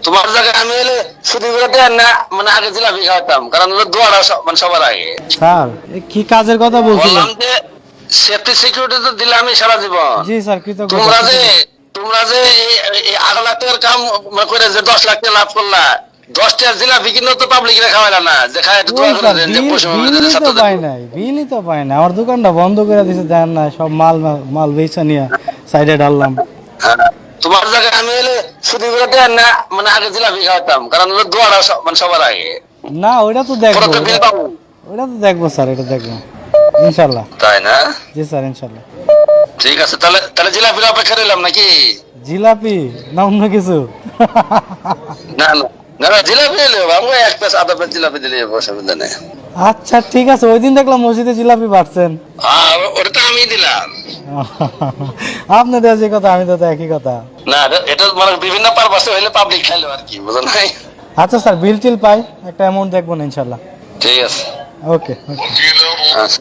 তোমার জায়গায় আমি হলে শুধু না, মানে আগে জিলাপি খাওয়াতাম, কারণ হলো দোয়াটা মানে সবার আগে। স্যার কি কাজের কথা বলছিলেন? বললাম যে সেফটি সিকিউরিটি তো দিলে আমি সারা জীবন। জি স্যার, কৃতজ্ঞতা। তোমরা যে তোমরা যে এই 8 লাখ টাকার কাম করে যে 10 লাখ টাকা লাভ করলা, 10টা জিলাপি কিনে তো পাবলিক রে খাওয়াইলা না, যে খায় একটু দোয়া করে দেন যে বিলই তো পাই নাই, বিলই তো পাই না। আমার দোকানটা বন্ধ করে দিছে, দেন না, সব মাল মাল বেচা নিয়ে সাইডে ডাললাম। তোমার জায়গায় আমি হলে শুধু না, মানে আগে জিলাপি খাওয়াতাম, কারণ হলো দোয়াটা মানে সবার আগে। না, ওইটা তো দেখবো, পরে তো বিল পাবো। ওইটা তো দেখবো স্যার, এটা দেখবো ইনশাল্লাহ। তাই না? জি স্যার, ইনশাল্লাহ। ঠিক আছে, তাহলে তাহলে জিলাপির অপেক্ষা রইলাম নাকি? জিলাপি না অন্য কিছু? না না না না, জিলাপি এলে আমরা এক পেস আধা পেস জিলাপি দিলে অসুবিধা নেই। আচ্ছা ঠিক আছে, ওই দিন দেখলাম মসজিদে জিলাপি বাড়ছেন। ওটা তো আমি দিলাম। আপনি তো যে কথা, আমি তো একই কথা। না, এটা মানে বিভিন্ন পারপাসে হইলে পাবলিক খাইলো আর কি, বুঝো নাই? আচ্ছা স্যার, বিল টিল পাই, একটা অ্যামাউন্ট দেখবো না ইনশাল্লাহ। ঠিক আছে। ওকে ওকে। আচ্ছা।